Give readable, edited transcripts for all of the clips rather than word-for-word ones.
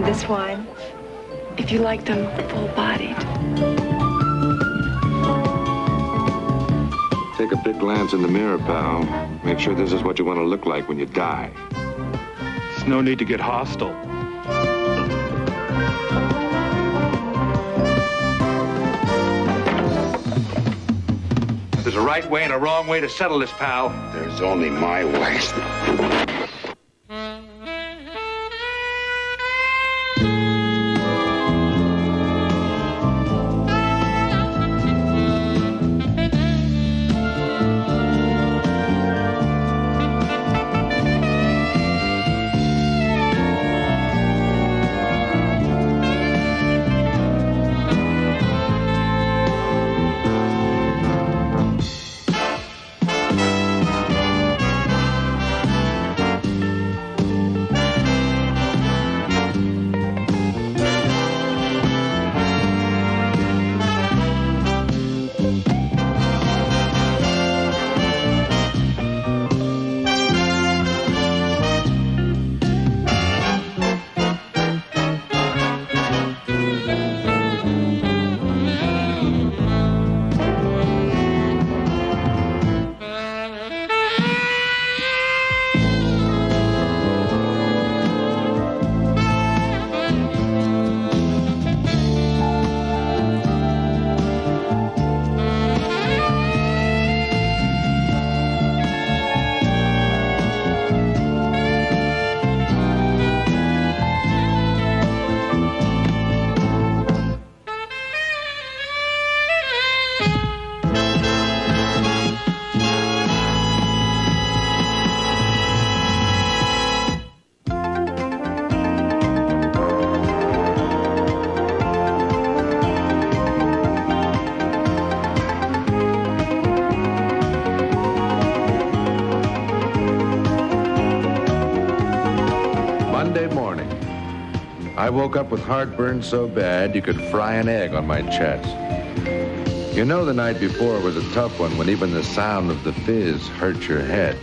this wine, if you like them full-bodied. Take a big glance in the mirror, pal. Make sure this is what you want to look like when you die. There's no need to get hostile. There's a right way and a wrong way to settle this, pal. There's only my way. I woke up with heartburn so bad you could fry an egg on my chest. You know the night before was a tough one when even the sound of the fizz hurt your head.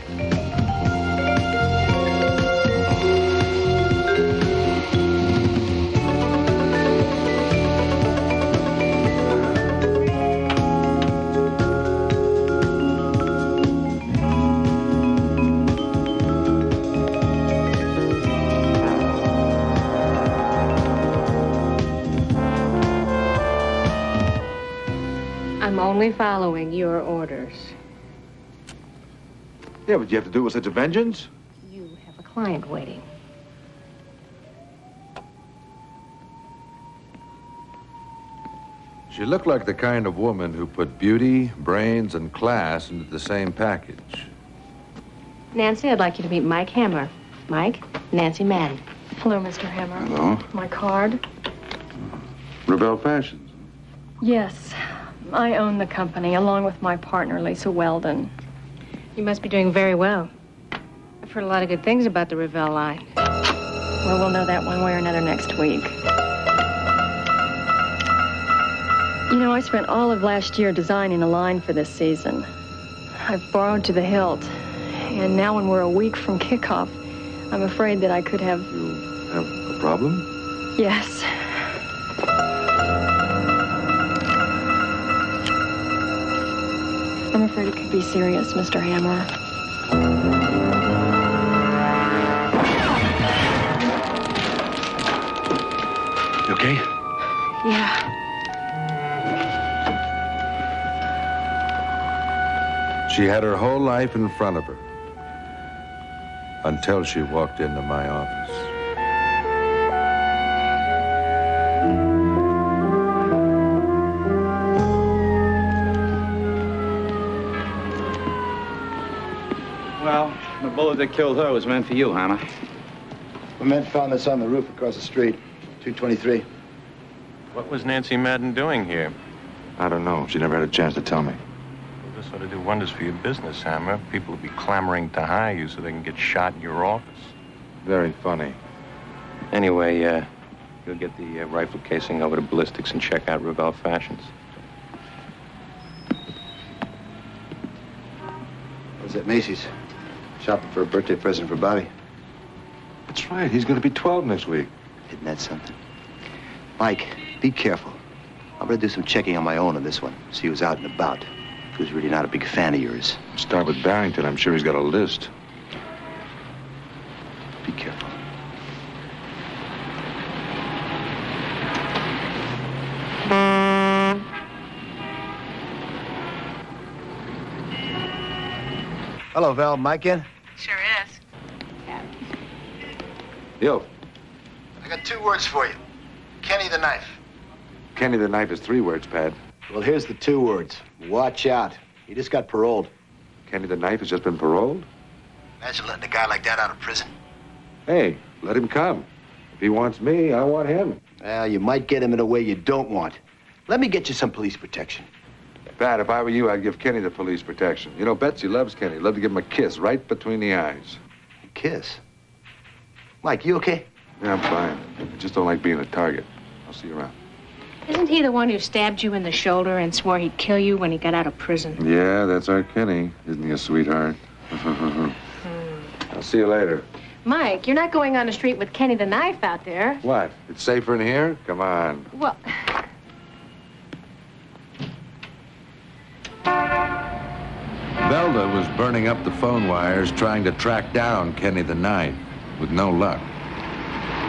I'm only following your orders. Yeah, but you have to do it with such a vengeance? You have a client waiting. She looked like the kind of woman who put beauty, brains, and class into the same package. Nancy, I'd like you to meet Mike Hammer. Mike, Nancy Madden. Hello, Mr. Hammer. Hello. My card? Rebel Fashions. Yes. I own the company, along with my partner, Lisa Weldon. You must be doing very well. I've heard a lot of good things about the Revell line. Well, we'll know that one way or another next week. You know, I spent all of last year designing a line for this season. I've borrowed to the hilt. And now when we're a week from kickoff, I'm afraid that I could have... You have a problem? Yes. I'm afraid it could be serious, Mr. Hammer. You okay? Yeah. She had her whole life in front of her until she walked into my office. Well, the bullet that killed her was meant for you, Hammer. The men found this on the roof across the street, 223. What was Nancy Madden doing here? I don't know. She never had a chance to tell me. Well, this ought to do wonders for your business, Hammer. People will be clamoring to hire you so they can get shot in your office. Very funny. Anyway, you'll get the rifle casing over to ballistics and check out Revell Fashions. I was at Macy's, shopping for a birthday present for Bobby. That's right. He's going to be 12 next week. Isn't that something? Mike, be careful. I'm gonna do some checking on my own on this one. See who's out and about. Who's really not a big fan of yours. Start with Barrington. I'm sure he's got a list. Be careful. Hello, Val. Mike in? Sure is. Yo, I got 2 words for you. Kenny the Knife. Kenny the Knife is 3 words, Pat. Well, here's the 2 words. Watch out. He just got paroled. Kenny the Knife has just been paroled? Imagine letting a guy like that out of prison. Hey, let him come. If he wants me, I want him. Well, you might get him in a way you don't want. Let me get you some police protection. Pat, if I were you, I'd give Kenny the police protection. You know, Betsy loves Kenny. Love to give him a kiss right between the eyes. A kiss? Mike, you okay? Yeah, I'm fine. I just don't like being a target. I'll see you around. Isn't he the one who stabbed you in the shoulder and swore he'd kill you when he got out of prison? Yeah, that's our Kenny. Isn't he a sweetheart? I'll see you later. Mike, you're not going on the street with Kenny the Knife out there. What? It's safer in here? Come on. Well, Velda was burning up the phone wires trying to track down Kenny the Knife, with no luck.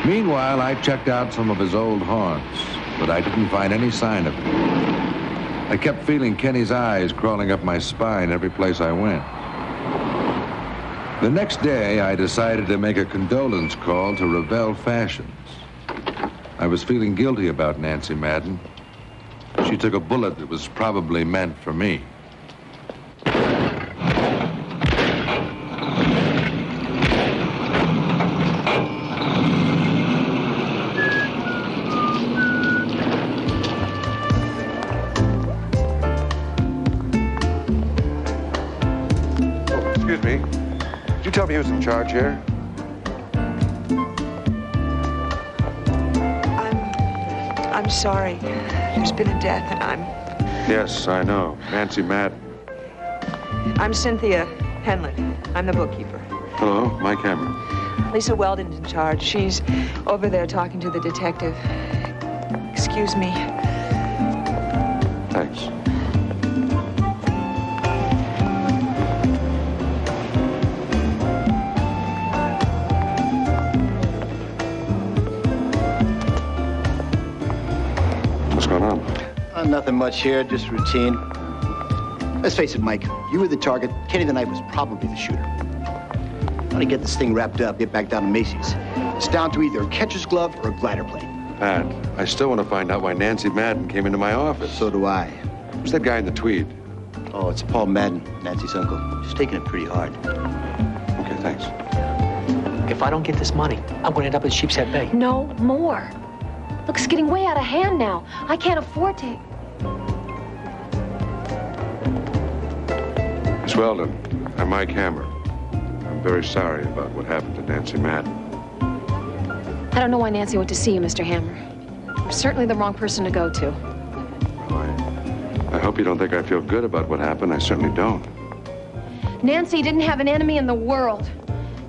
Meanwhile, I checked out some of his old haunts, but I didn't find any sign of him. I kept feeling Kenny's eyes crawling up my spine every place I went. The next day, I decided to make a condolence call to Revell Fashions. I was feeling guilty about Nancy Madden. She took a bullet that was probably meant for me. Excuse me. Did you tell me he was in charge here? I'm sorry. There's been a death, and Yes, I know. Nancy Madden. I'm Cynthia Penland. I'm the bookkeeper. Hello, Mike Hammer. Lisa Weldon's in charge. She's over there talking to the detective. Excuse me. Thanks. What's going on? Nothing much here, just routine. Let's face it, Mike. You were the target. Kenny the Knife was probably the shooter. I want to get this thing wrapped up, get back down to Macy's. It's down to either a catcher's glove or a glider plane. Pat, I still want to find out why Nancy Madden came into my office. So do I. Who's that guy in the tweed? Oh, it's Paul Madden, Nancy's uncle. He's taking it pretty hard. Okay, thanks. If I don't get this money, I'm going to end up at Sheepshead Bay. No more. Look, it's getting way out of hand now. I can't afford to. Miss Weldon, I'm Mike Hammer. I'm very sorry about what happened to Nancy Madden. I don't know why Nancy went to see you, Mr. Hammer. You're certainly the wrong person to go to. Well, I hope you don't think I feel good about what happened. I certainly don't. Nancy didn't have an enemy in the world.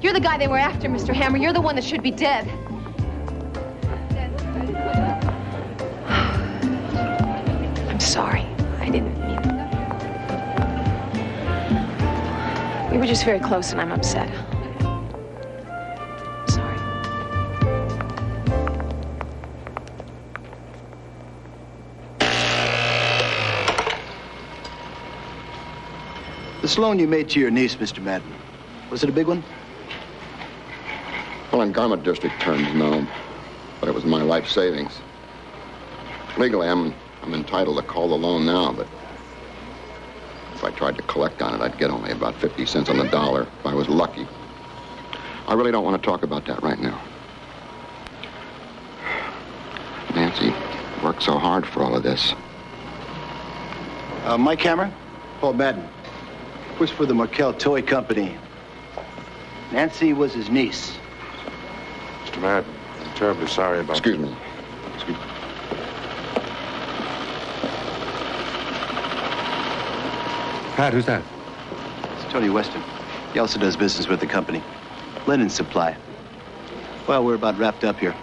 You're the guy they were after, Mr. Hammer. You're the one that should be dead. I'm sorry. I didn't mean it. We were just very close, and I'm upset. Sorry. This loan you made to your niece, Mr. Madden, was it a big one? Well, in Garment District terms, no. But it was my life savings. Legally, I'm entitled to call the loan now, but if I tried to collect on it, I'd get only about 50 cents on the dollar if I was lucky. I really don't want to talk about that right now. Nancy worked so hard for all of this. Mike Hammer, Paul Madden. Works for the Markel Toy Company. Nancy was his niece. Mr. Madden, I'm terribly sorry about... Excuse me. Excuse me. Pat, who's that? It's Tony Weston. He also does business with the company. Linen supply. Well, we're about wrapped up here.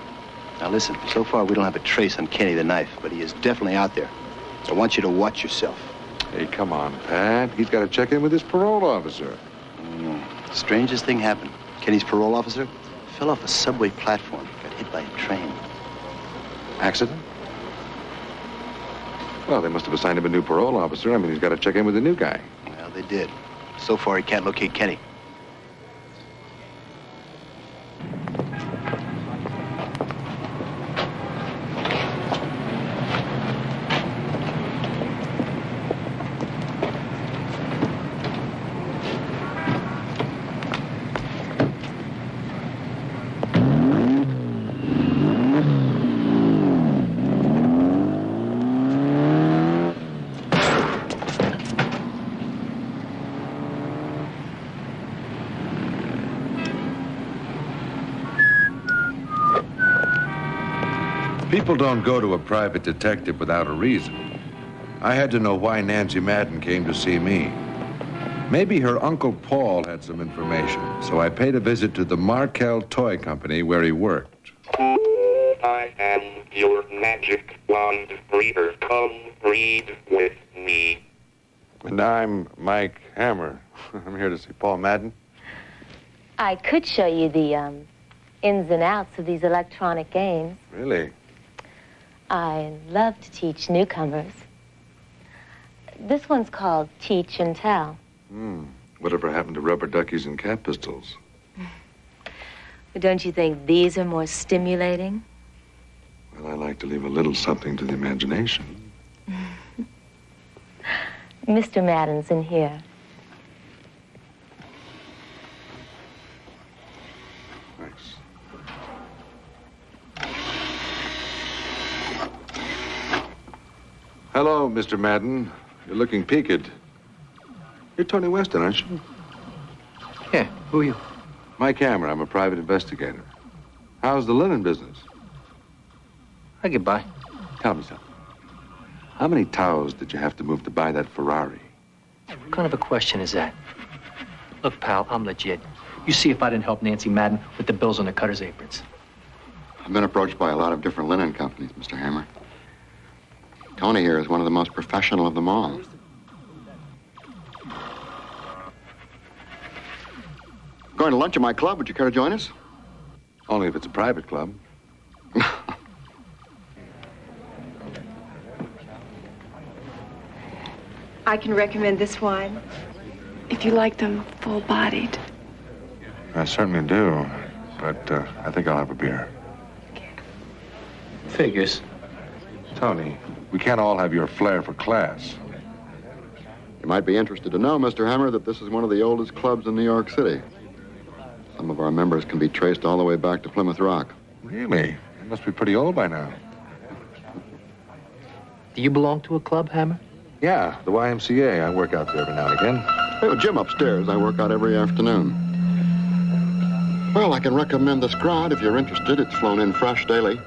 Now listen, so far we don't have a trace on Kenny the Knife, but he is definitely out there. So I want you to watch yourself. Hey, come on, Pat. He's got to check in with his parole officer. Strangest thing happened. Kenny's parole officer fell off a subway platform, got hit by a train. Accident? Well, they must have assigned him a new parole officer. I mean, he's got to check in with the new guy. Well, they did. So far, he can't locate Kenny. People don't go to a private detective without a reason. I had to know why Nancy Madden came to see me. Maybe her Uncle Paul had some information, so I paid a visit to the Markel Toy Company where he worked. I am your magic wand reader. Come read with me. And I'm Mike Hammer. I'm here to see Paul Madden. I could show you the ins and outs of these electronic games. Really? I love to teach newcomers. This one's called Teach and Tell. Whatever happened to rubber duckies and cat pistols? But don't you think these are more stimulating? Well, I like to leave a little something to the imagination. Mr. Madden's in here. Thanks. Hello, Mr. Madden. You're looking peaked. You're Tony Weston, aren't you? Yeah, who are you? Mike Hammer. I'm a private investigator. How's the linen business? I get by. Tell me something. How many towels did you have to move to buy that Ferrari? What kind of a question is that? Look, pal, I'm legit. You see if I didn't help Nancy Madden with the bills on the cutter's aprons. I've been approached by a lot of different linen companies, Mr. Hammer. Tony here is one of the most professional of them all. Going to lunch at my club. Would you care to join us? Only if it's a private club. I can recommend this wine if you like them full-bodied. I certainly do, but I think I'll have a beer. Figures. Tony, we can't all have your flair for class. You might be interested to know, Mr. Hammer, that this is one of the oldest clubs in New York City. Some of our members can be traced all the way back to Plymouth Rock. Really? You must be pretty old by now. Do you belong to a club, Hammer? Yeah, the YMCA. I work out there every now and again. We have a gym upstairs. I work out every afternoon. Well, I can recommend this grog if you're interested. It's flown in fresh daily.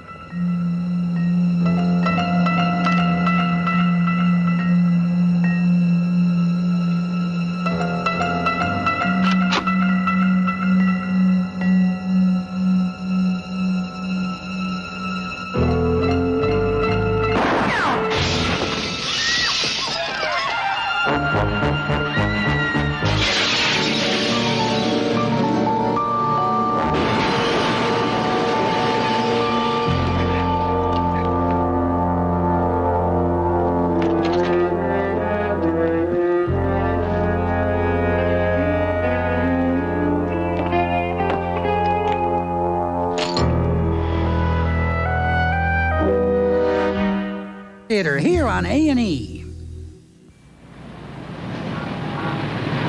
Theater here on A&E.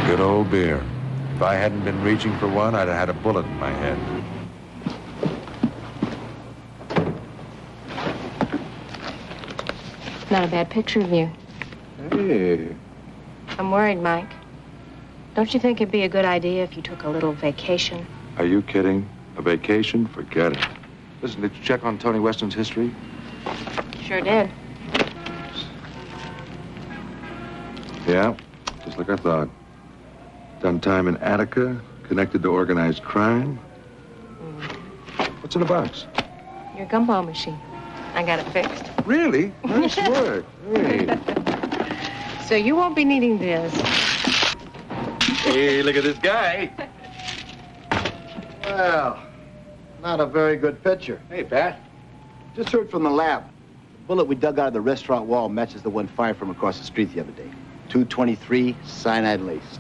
Good old beer. If I hadn't been reaching for one, I'd have had a bullet in my head. Not a bad picture of you. Hey. I'm worried, Mike. Don't you think it'd be a good idea if you took a little vacation? Are you kidding? A vacation? Forget it. Listen, did you check on Tony Weston's history? Sure did. Yeah, just like I thought. Done time in Attica, connected to organized crime. What's in the box? Your gumball machine. I got it fixed. Really? Nice work. Hey. So you won't be needing this. Hey, look at this guy. Well, not a very good picture. Hey, Pat. Just heard from the lab. The bullet we dug out of the restaurant wall matches the one fired from across the street the other day. 223, cyanide laced.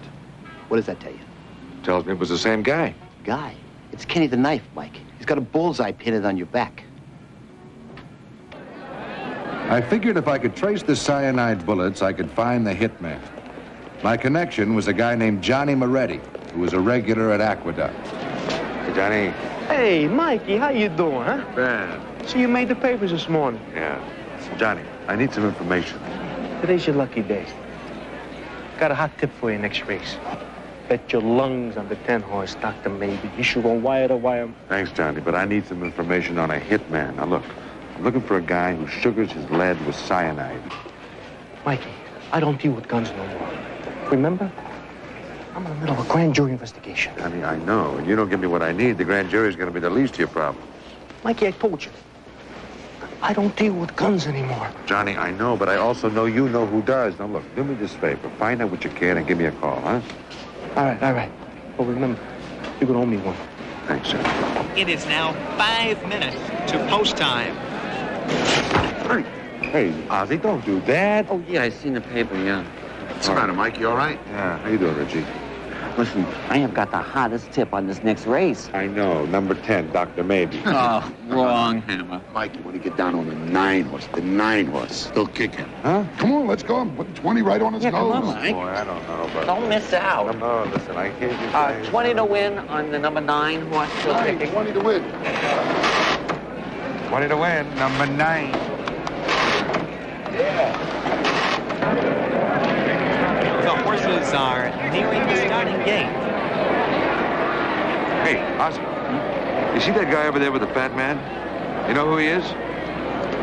What does that tell you? Tells me it was the same guy. Guy? It's Kenny the Knife, Mike. He's got a bullseye painted on your back. I figured if I could trace the cyanide bullets, I could find the hitman. My connection was a guy named Johnny Moretti, who was a regular at Aqueduct. Hey, Johnny. Hey, Mikey, how you doing, huh? Bad. So you made the papers this morning. Yeah. Johnny, I need some information. Today's your lucky day. Got a hot tip for you next race. Bet your lungs on the 10 horse, Dr. Maybe. You should go wire to wire. Thanks, Johnny, but I need some information on a hitman. Now, look, I'm looking for a guy who sugars his lead with cyanide. Mikey, I don't deal with guns no more. Remember? I'm in the middle of a grand jury investigation. Johnny, I know, and you don't give me what I need, the grand jury's going to be the least of your problems. Mikey, I told you. I don't deal with guns anymore. Johnny, I know, but I also know you know who does. Now, look, do me this favor. Find out what you can and give me a call, huh? All right. But remember, you're going to owe me one. Thanks, sir. It is now 5 minutes to post time. Hey, Ozzy, don't do that. Oh, yeah, I seen the paper, yeah. What's the matter, Mike? You all right? Yeah. How you doing, Richie? Listen, I have got the hottest tip on this next race. I know. Number 10, Dr. Maybe. Oh, wrong, Hammer. Mikey, when you get down on the 9 horse, still kicking. Huh? Come on, let's go. Put 20 right on his nose. Come on, Mike. Boy, I don't know about Don't miss out. No, listen, I can't just 20 to win on the number 9 horse. Still kicking. 20 to win. 20 to win, number 9. The horses are nearing the starting gate. Hey, Ozzy, you see that guy over there with the fat man? You know who he is?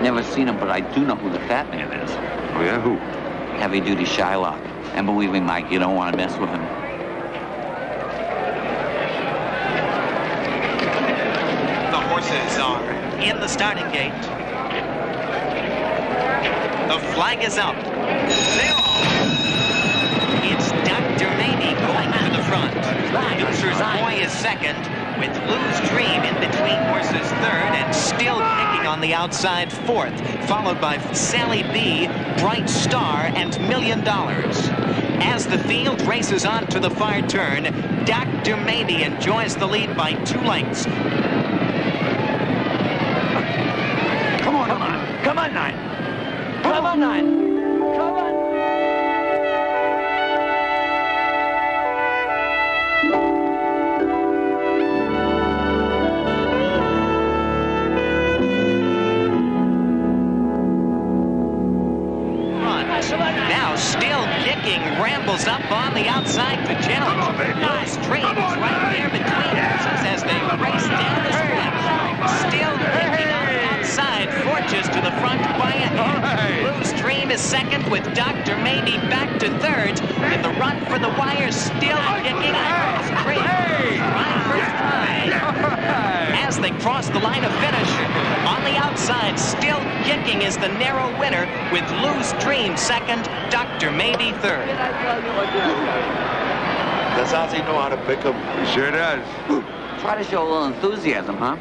Never seen him, but I do know who the fat man is. Oh, yeah? Who? Heavy-duty Shylock. And believe me, Mike, you don't want to mess with him. The horses are in the starting gate. The flag is up. They're off. It's Dr. Maybe going to the front. Loser's Boy is second, with Lou's Dream in between horses third and still kicking on the outside fourth, followed by Sally B, Bright Star, and $1 Million. As the field races on to the far turn, Dr. Maybe enjoys the lead by 2 lengths. Come on, 9. Come on, 9. Now still kicking, rambles up on the outside to challenge. Nice Dream is right there between horses as they race down the stretch. Still kicking on the outside, forges to the front by a hit. Lou's Dream is second with Dr. Maybe back to third. In the run for the wire, still kicking. Dream trying for time. As they cross the line of finish, on the outside, still kicking is the narrow winner with Lou's Dream second, Dr. Maybe third. Does Ozzy know how to pick him? He sure does. Try to show a little enthusiasm, huh?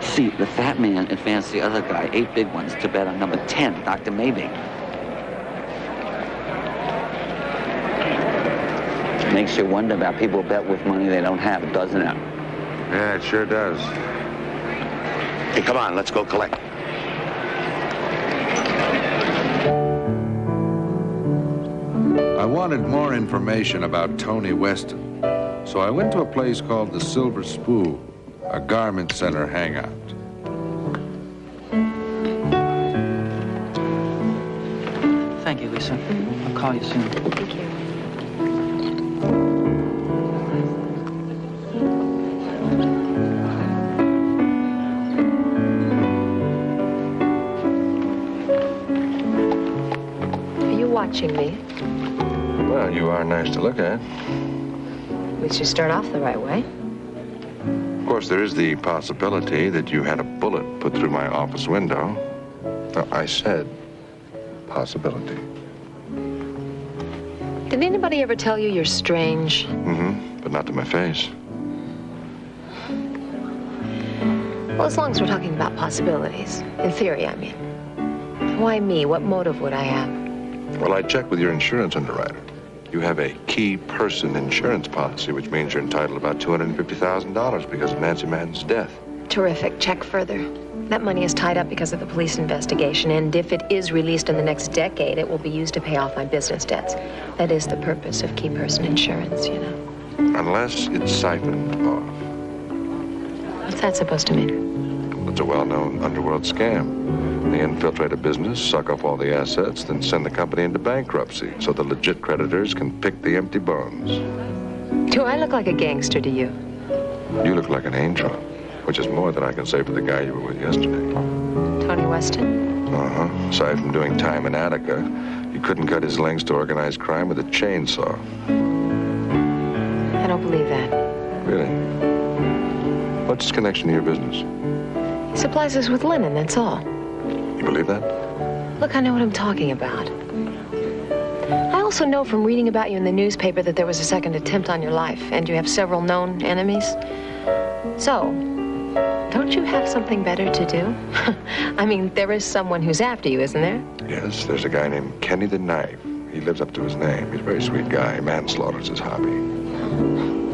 See, the fat man advanced the other guy 8 big ones to bet on number 10, Dr. Maybe. Makes you wonder about people who bet with money they don't have, doesn't it? Yeah, it sure does. Hey, come on, let's go collect. I wanted more information about Tony Weston, so I went to a place called the Silver Spool, a garment center hangout. Thank you, Lisa. I'll call you soon. Thank you. Are you watching me? Well, you are nice to look at. We should start off the right way. Of course, there is the possibility that you had a bullet put through my office window. No, I said possibility. Did anybody ever tell you you're strange? Mm-hmm, but not to my face. Well, as long as we're talking about possibilities. In theory, I mean. Why me? What motive would I have? Well, I checked with your insurance underwriter. You have a key person insurance policy, which means you're entitled to about $250,000 because of Nancy Madden's death. Terrific. Check further. That money is tied up because of the police investigation, and if it is released in the next decade, it will be used to pay off my business debts. That is the purpose of key person insurance, you know. Unless it's siphoned off. What's that supposed to mean? It's a well-known underworld scam. They infiltrate a business, suck off all the assets, then send the company into bankruptcy so the legit creditors can pick the empty bones. Do I look like a gangster to you? You look like an angel, which is more than I can say for the guy you were with yesterday. Tony Weston? Uh-huh. Aside from doing time in Attica, he couldn't cut his links to organized crime with a chainsaw. I don't believe that. Really? What's his connection to your business? He supplies us with linen, that's all. You believe that? Look, I know what I'm talking about. I also know from reading about you in the newspaper that there was a second attempt on your life, and you have several known enemies. So, don't you have something better to do? I mean, there is someone who's after you, isn't there? Yes, there's a guy named Kenny the Knife. He lives up to his name. He's a very sweet guy. Manslaughter's his hobby.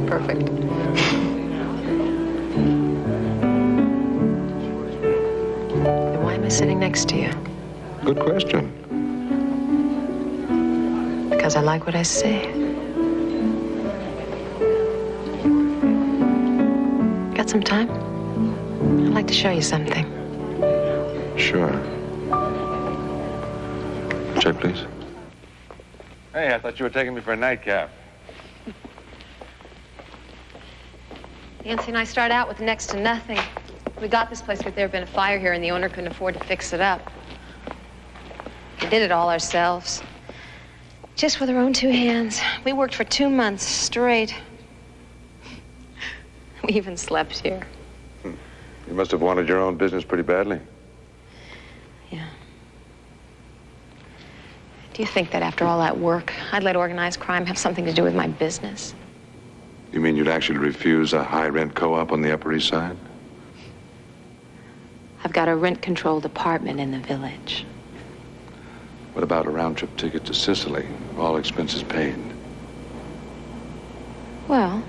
Perfect. Then why am I sitting next to you? Good question. Because I like what I see. Got some time? I'd like to show you something. Sure. Check, please. Hey, I thought you were taking me for a nightcap. Nancy and I started out with next to nothing. We got this place because there had been a fire here and the owner couldn't afford to fix it up. We did it all ourselves. Just with our own two hands. We worked for 2 months straight. We even slept here. You must have wanted your own business pretty badly. Yeah. Do you think that after all that work, I'd let organized crime have something to do with my business? You mean you'd actually refuse a high-rent co-op on the Upper East Side? I've got a rent-controlled apartment in the village. What about a round-trip ticket to Sicily, all expenses paid? Well,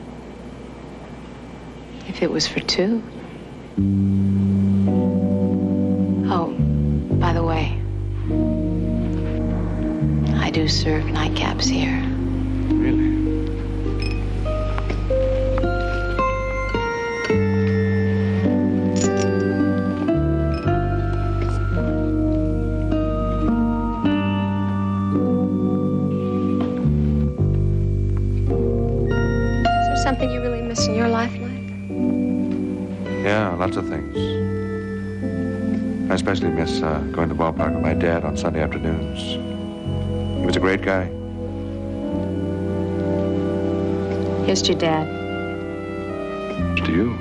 if it was for two. Oh, by the way, I do serve nightcaps here. Really? Something you really miss in your life, Mike? Yeah, lots of things. I especially miss going to the ballpark with my dad on Sunday afternoons. He was a great guy. Here's to your dad. To you.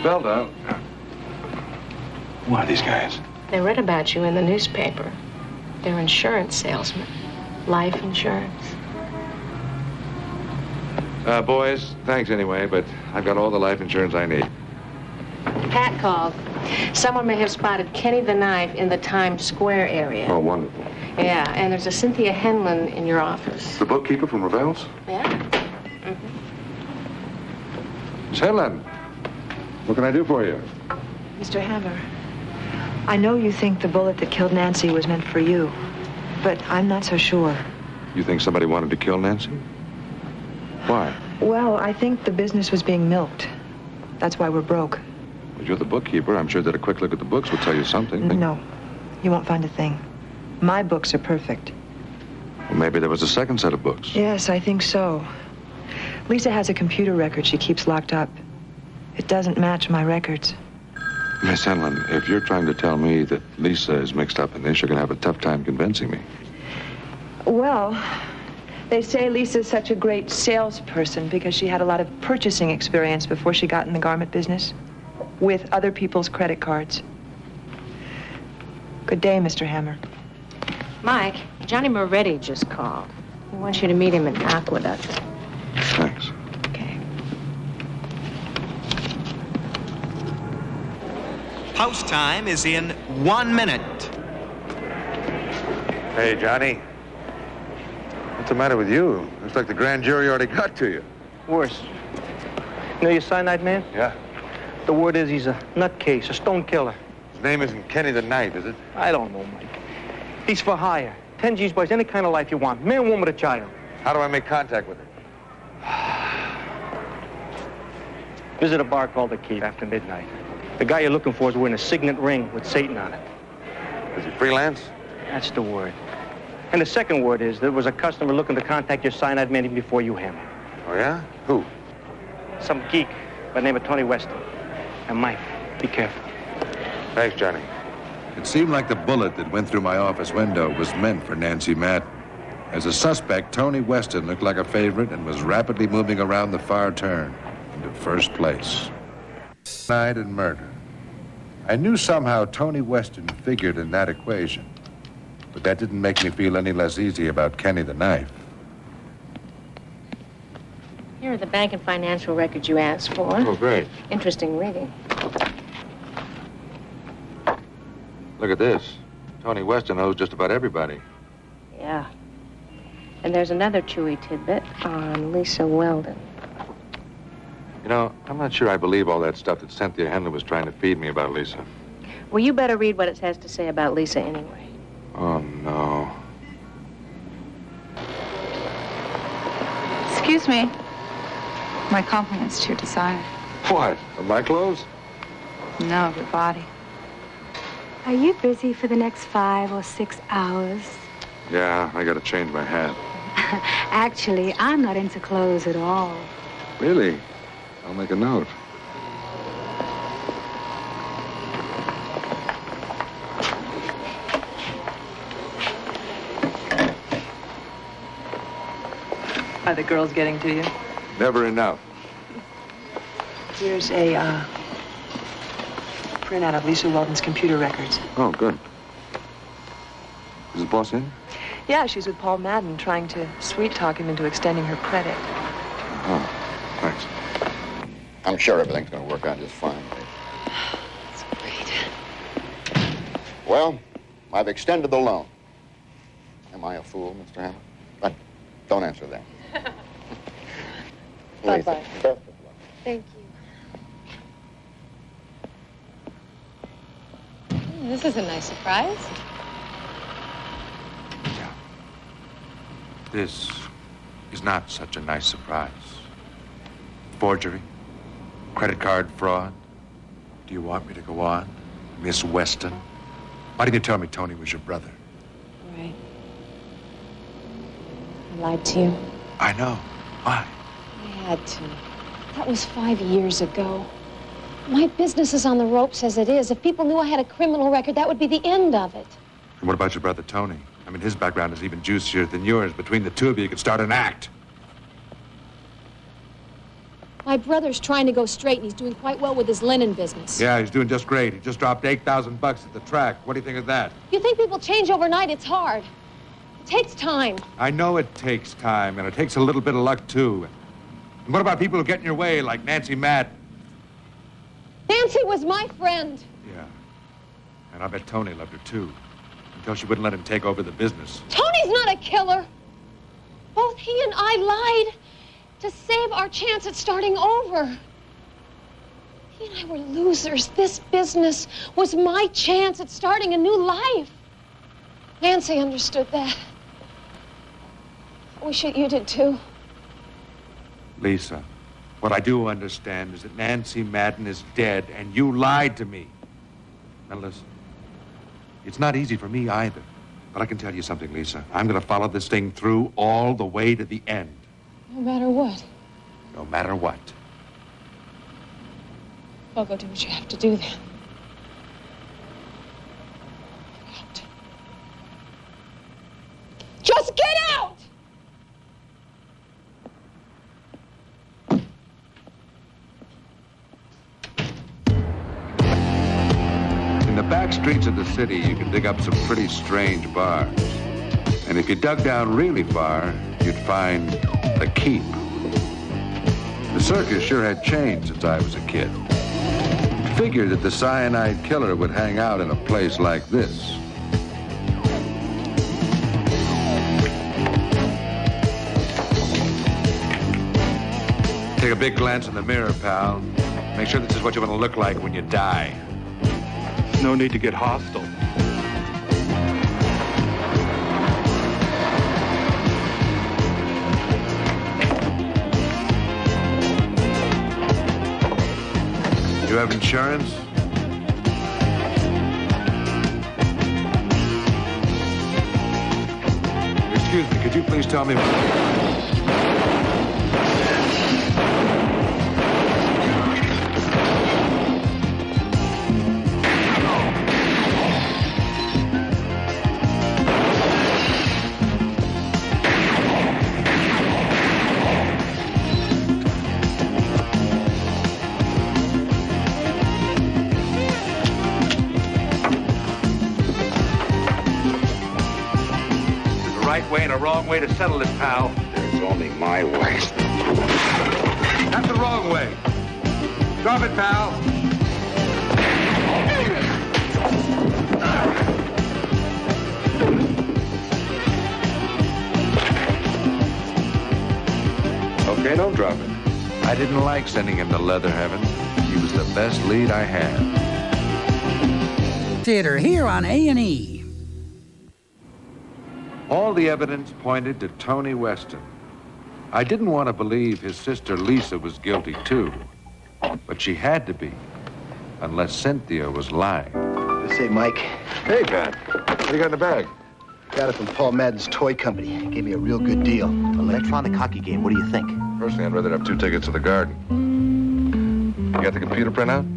Belda. Who are these guys? They read about you in the newspaper. They're insurance salesmen. Life insurance. Boys, thanks anyway, but I've got all the life insurance I need. Pat called. Someone may have spotted Kenny the Knife in the Times Square area. Oh, wonderful. Yeah, and there's a Cynthia Henlon in your office. The bookkeeper from Ravel's? Yeah? Miss Henlon. What can I do for you? Mr. Hammer, I know you think the bullet that killed Nancy was meant for you, but I'm not so sure. You think somebody wanted to kill Nancy? Why? Well, I think the business was being milked. That's why we're broke. Well, you're the bookkeeper. I'm sure that a quick look at the books will tell you something. No, you won't find a thing. My books are perfect. Well, maybe there was a second set of books. Yes, I think so. Lisa has a computer record she keeps locked up. It doesn't match my records. Miss Henlon, if you're trying to tell me that Lisa is mixed up in this, you're going to have a tough time convincing me. Well, they say Lisa's such a great salesperson because she had a lot of purchasing experience before she got in the garment business with other people's credit cards. Good day, Mr. Hammer. Mike, Johnny Moretti just called. He wants you to meet him in Aqueduct. Thanks. Post time is in 1 minute. Hey, Johnny. What's the matter with you? Looks like the grand jury already got to you. Worse. You know your Cyanide man? Yeah? The word is he's a nutcase, a stone killer. His name isn't Kenny the Knight, is it? I don't know, Mike. He's for hire. 10 G's buys any kind of life you want. Man, woman, or child. How do I make contact with him? Visit a bar called The Keep after midnight. The guy you're looking for is wearing a signet ring with Satan on it. Is he freelance? That's the word. And the second word is there was a customer looking to contact your Cyanide man even before you hammer. Oh, yeah? Who? Some geek by the name of Tony Weston. And Mike, be careful. Thanks, Johnny. It seemed like the bullet that went through my office window was meant for Nancy Madden. As a suspect, Tony Weston looked like a favorite and was rapidly moving around the far turn into first place. Night and murder. I knew somehow Tony Weston figured in that equation, but that didn't make me feel any less easy about Kenny the Knife. Here are the bank and financial records you asked for. Oh, great. Interesting reading. Look at this. Tony Weston owes just about everybody. Yeah. And there's another chewy tidbit on Lisa Weldon. You know, I'm not sure I believe all that stuff that Cynthia Henley was trying to feed me about Lisa. Well, you better read what it has to say about Lisa anyway. Oh, no. Excuse me. My compliments to your designer. What? Of my clothes? No, of your body. Are you busy for the next 5 or 6 hours? Yeah, I gotta change my hat. Actually, I'm not into clothes at all. Really? I'll make a note. Are the girls getting to you? Never enough. Here's a printout of Lisa Weldon's computer records. Oh, good. Is the boss in? Yeah, she's with Paul Madden trying to sweet-talk him into extending her credit. Oh, thanks. I'm sure everything's going to work out just fine. That's great. Well, I've extended the loan. Am I a fool, Mr. Hammond? But don't answer that. Bye-bye. Best of luck. Thank you. This is a nice surprise. This is not such a nice surprise. Forgery, credit card fraud. Do you want me to go on? Miss Weston? Why didn't you tell me Tony was your brother? Right. I lied to you. I know. Why? I had to. That was 5 years ago. My business is on the ropes as it is. If people knew I had a criminal record, that would be the end of it. And what about your brother Tony? I mean, his background is even juicier than yours. Between the two of you could start an act. My brother's trying to go straight, and he's doing quite well with his linen business. Yeah, he's doing just great. He just dropped $8,000 at the track. What do you think of that? You think people change overnight? It's hard. It takes time. I know it takes time, and it takes a little bit of luck, too. And what about people who get in your way, like Nancy Madden? Nancy was my friend. Yeah. And I bet Tony loved her, too. Until she wouldn't let him take over the business. Tony's not a killer. Both he and I lied to save our chance at starting over. He and I were losers. This business was my chance at starting a new life. Nancy understood that. I wish that you did too. Lisa, what I do understand is that Nancy Madden is dead, and you lied to me. Now listen, it's not easy for me either. But I can tell you something, Lisa. I'm going to follow this thing through all the way to the end. No matter what. No matter what. I'll go do what you have to do then. Out. Just get out! In the back streets of the city, you can dig up some pretty strange bars. And if you dug down really far, you'd find a keep. The circus sure had changed since I was a kid. Figured that the Cyanide killer would hang out in a place like this. Take a big glance in the mirror, pal. Make sure this is what you want to look like when you die. No need to get hostile. You have insurance? Excuse me, could you please tell me... Way and a wrong way to settle this, pal. There's only my way. That's the wrong way. Drop it, pal. Okay, don't drop it. I didn't like sending him to leather heaven. He was the best lead I had. Theater here on A&E. All the evidence pointed to Tony Weston. I didn't want to believe his sister Lisa was guilty too, but she had to be, unless Cynthia was lying. Say, Mike. Hey, Pat. What do you got in the bag? Got it from Paul Madden's toy company. Gave me a real good deal. Electronic hockey game. What do you think? Personally, I'd rather have 2 tickets to the Garden. You got the computer printout?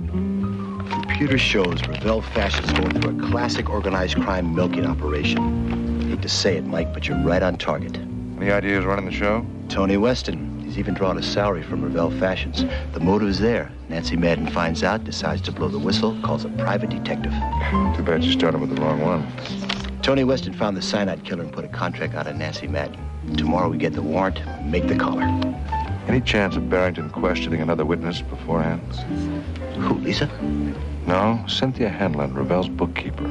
Computer shows Revell Fashion's going through a classic organized crime milking operation. Hate to say it, Mike, but you're right on target. Any ideas running the show? Tony Weston. He's even drawn a salary from Revell Fashions. The motive's there. Nancy Madden finds out, decides to blow the whistle, calls a private detective. Too bad you started with the wrong one. Tony Weston found the Cyanide killer and put a contract out on Nancy Madden. Tomorrow we get the warrant, make the collar. Any chance of Barrington questioning another witness beforehand? Who, Lisa? No, Cynthia Hanlon, Revell's bookkeeper.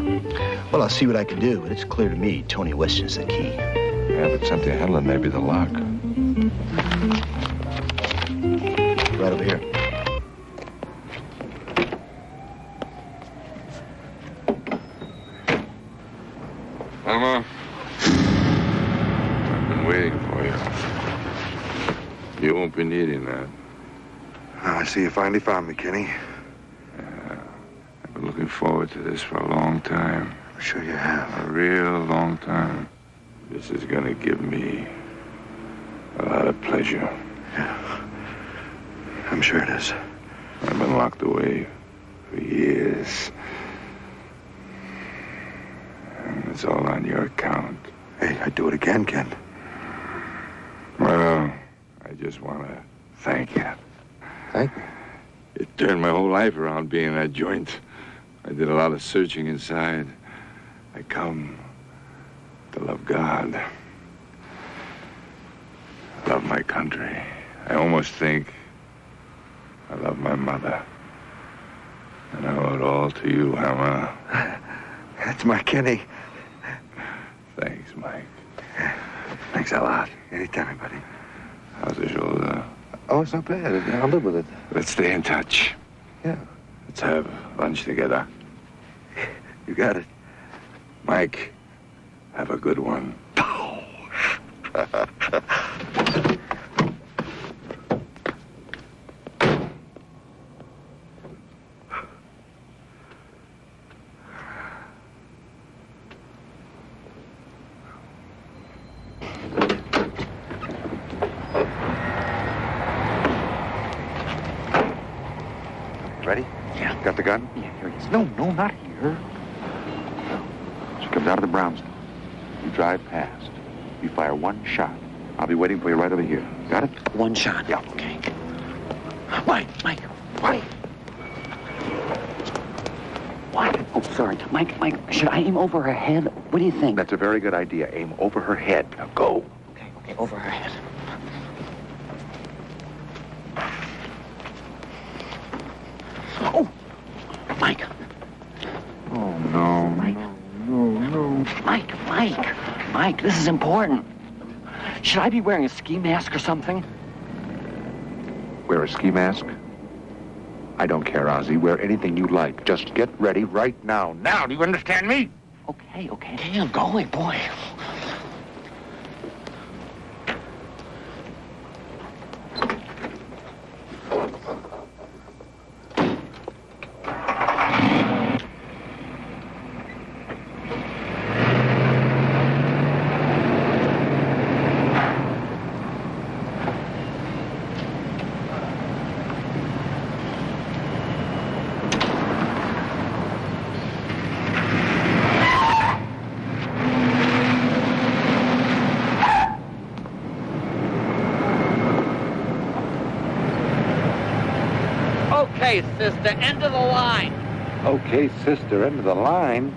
Well, I'll see what I can do, but it's clear to me Tony Weston's the key. Yeah, but Cynthia Hanlon may be the lock. Right over here. Emma, I've been waiting for you. You won't be needing that. Oh, I see you finally found me, Kenny. I've been looking forward to this for a long time. I'm sure you have. A real long time. This is gonna give me a lot of pleasure. Yeah. I'm sure it is. I've been locked away for years. And it's all on your account. Hey, I'd do it again, Ken. Well, I just want to thank you. Thank you? It turned my whole life around being in that joint. I did a lot of searching inside. I come to love God. I love my country. I almost think I love my mother. And I owe it all to you, Hammer. That's my Kenny. Thanks, Mike. Thanks a lot. Anytime, buddy. How's the shoulder? Oh, it's not bad. I'll live with it. Let's stay in touch. Yeah, let's have lunch together. You got it. Mike, have a good one. Ready? Yeah. Got the gun? Yeah, here it is. No, not here. She comes out of the brownstone. You drive past. You fire one shot. I'll be waiting for you right over here. Got it? One shot. Yeah. Okay. Mike. What? What? Oh, sorry. Mike, should I aim over her head? What do you think? That's a very good idea. Aim over her head. Now go. Okay, over her head. Oh! Mike. Oh, no. Mike. No. Mike, this is important. Should I be wearing a ski mask or something? Wear a ski mask? I don't care, Ozzy. Wear anything you like. Just get ready right now. Now, do you understand me? Okay. Hey, I'm going, boy. Okay, sister, end of the line. Okay, sister, end of the line.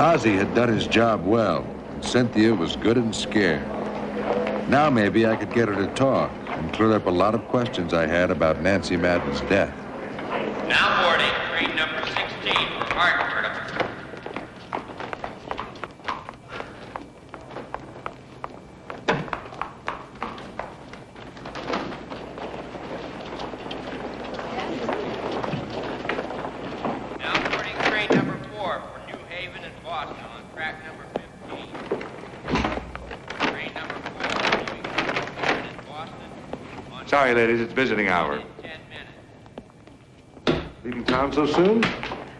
Ozzy had done his job well. Cynthia was good and scared. Now maybe I could get her to talk and clear up a lot of questions I had about Nancy Madden's death. Now boarding train number 16 for Hartford. Now boarding train number 4 for New Haven and Boston on track number 15. Train number 4 leaving New Haven and Boston on Sorry, ladies, it's visiting hour. 10 minutes. Leaving town so soon?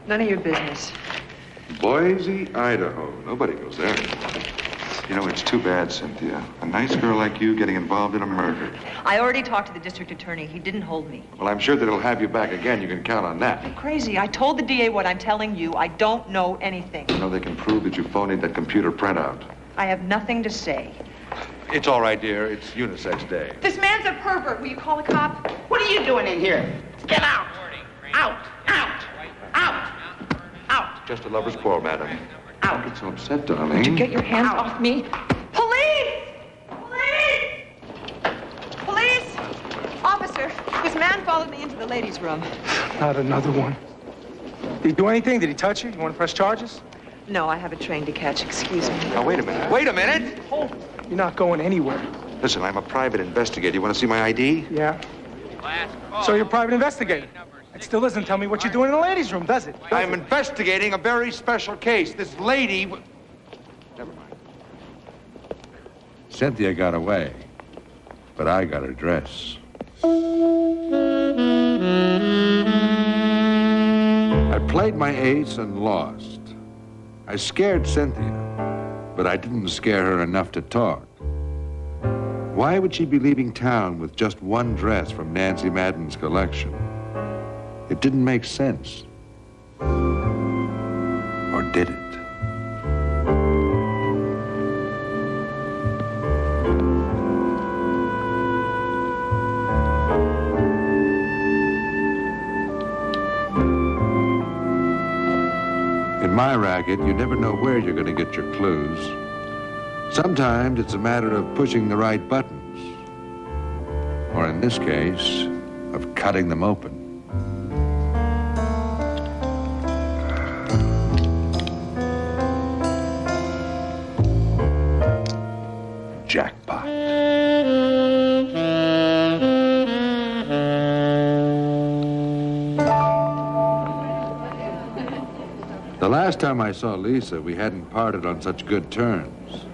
None of your business. Boise, Idaho. Nobody goes there. You know, it's too bad, Cynthia. A nice girl like you getting involved in a murder. I already talked to the district attorney. He didn't hold me. Well, I'm sure that he'll have you back again. You can count on that. Crazy. I told the DA what I'm telling you. I don't know anything. You know, they can prove that you phoned in that computer printout. I have nothing to say. It's all right, dear. It's unisex day. This man's a pervert. Will you call a cop? What are you doing in here? Get out! Out! Out! Out! Out! Just a lover's quarrel, madam. Don't get so upset, darling. Would you get your hands off me? Police! Police! Police! Officer, this man followed me into the ladies' room. Not another one. Did he do anything? Did he touch you? You want to press charges? No, I have a train to catch. Excuse me. Now, wait a minute. Wait a minute! Hold. You're not going anywhere. Listen, I'm a private investigator. You want to see my ID? Yeah. So you're a private investigator. It still doesn't tell me what you're doing in the ladies' room, does it? I'm investigating a very special case. This lady... Never mind. Cynthia got away, but I got her dress. I played my ace and lost. I scared Cynthia, but I didn't scare her enough to talk. Why would she be leaving town with just one dress from Nancy Madden's collection? It didn't make sense. Or did it? In my racket, you never know where you're going to get your clues. Sometimes it's a matter of pushing the right buttons, or in this case, of cutting them open. Jackpot. The last time I saw Lisa, we hadn't parted on such good terms.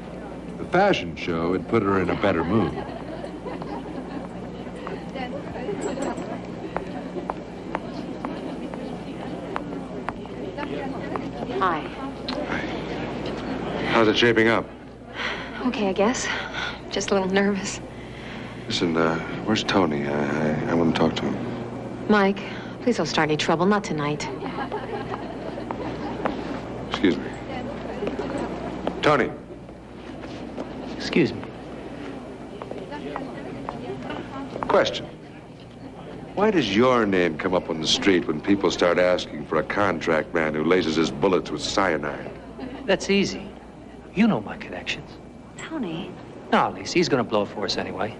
The fashion show had put her in a better mood. Hi. How's it shaping up? Okay, I guess. Just a little nervous. Listen, where's Tony? I want to talk to him. Mike, please don't start any trouble. Not tonight. Excuse me. Tony. Excuse me. Question. Why does your name come up on the street when people start asking for a contract man who laces his bullets with cyanide? That's easy. You know my connections. Tony. No, Lisa, he's gonna blow for us anyway.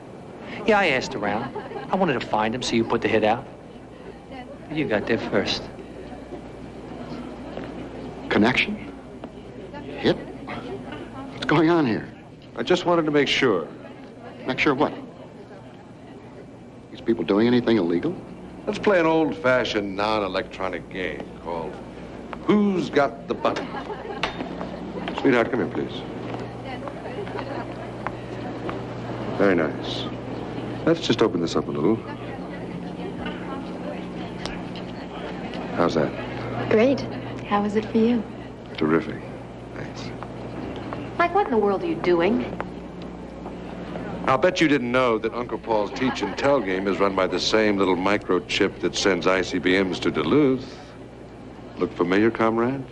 Yeah, I asked around. I wanted to find him, so you put the hit out. But you got there first. Connection? Hit? What's going on here? I just wanted to make sure. Make sure what? These people doing anything illegal? Let's play an old-fashioned, non-electronic game called Who's Got the Button? Sweetheart, come here, please. Very nice. Let's just open this up a little. How's that? Great. How was it for you? Terrific. Thanks. Mike, what in the world are you doing? I'll bet you didn't know that Uncle Paul's teach and tell game is run by the same little microchip that sends ICBMs to Duluth. Look familiar, comrade?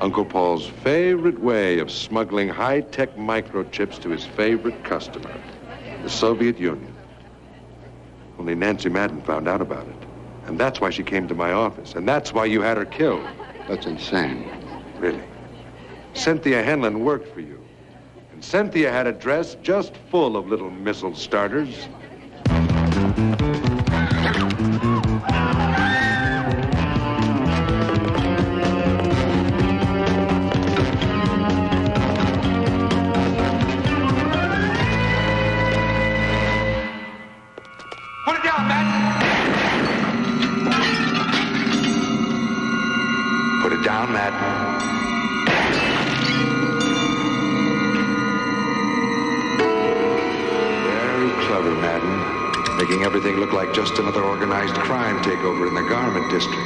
Uncle Paul's favorite way of smuggling high-tech microchips to his favorite customer, the Soviet Union. Only Nancy Madden found out about it. And that's why she came to my office. And that's why you had her killed. That's insane. Really. Cynthia Henlon worked for you. And Cynthia had a dress just full of little missile starters. Put it down, Matt. Put it down, Matt. Very clever, Madden. Making everything look like just another organized crime takeover in the garment district.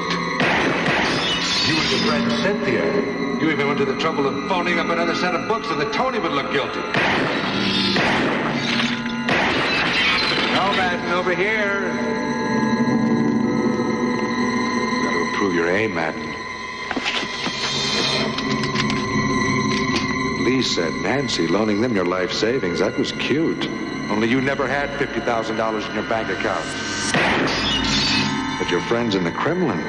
You would have threatened Cynthia. You even went to the trouble of phoning up another set of books so that Tony would look guilty. No, Madden, over here. You got to improve your aim, Madden. Lee said Nancy loaning them your life savings. That was cute. Only you never had $50,000 in your bank account. But your friends in the Kremlin,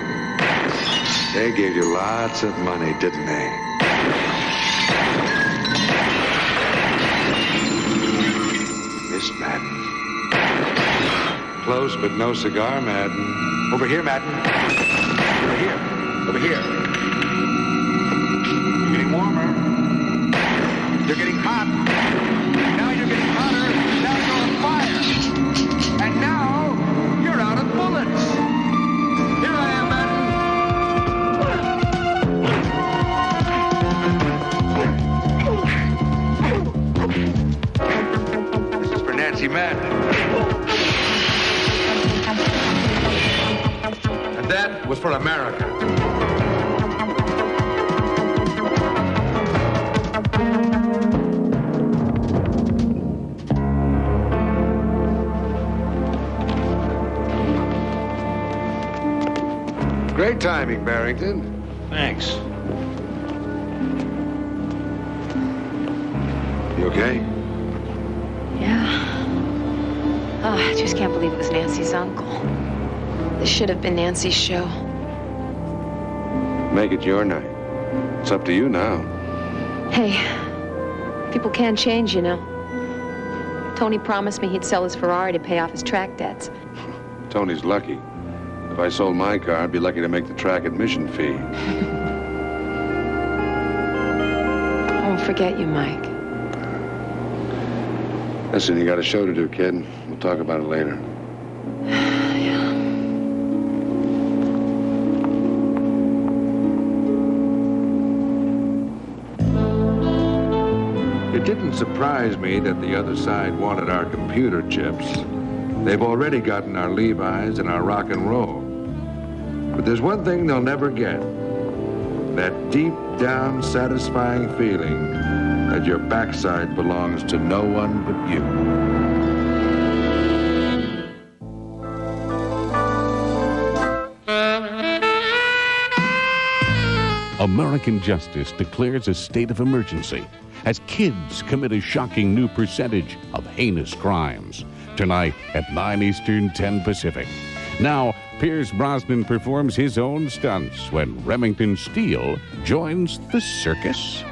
they gave you lots of money, didn't they? Missed, Madden. Close, but no cigar, Madden. Over here, Madden. Over here. Over here. You're getting warmer. You're getting hot. Now you're getting hotter. Now you're on fire. And now you're out of bullets. Here I am, Madden. This is for Nancy Madden. And that was for America. Great timing, Barrington. Thanks. You okay? Yeah. Oh, I just can't believe it was Nancy's uncle. This should have been Nancy's show. Make it your night. It's up to you now. Hey, people can change, you know. Tony promised me he'd sell his Ferrari to pay off his track debts. Tony's lucky. If I sold my car, I'd be lucky to make the track admission fee. I won't forget you, Mike. Listen, you got a show to do, kid. We'll talk about it later. It didn't surprise me that the other side wanted our computer chips. They've already gotten our Levi's and our rock and roll. But there's one thing they'll never get. That deep down satisfying feeling that your backside belongs to no one but you. American justice declares a state of emergency as kids commit a shocking new percentage of heinous crimes. Tonight at 9 Eastern, 10 Pacific. Now, Pierce Brosnan performs his own stunts when Remington Steele joins the circus.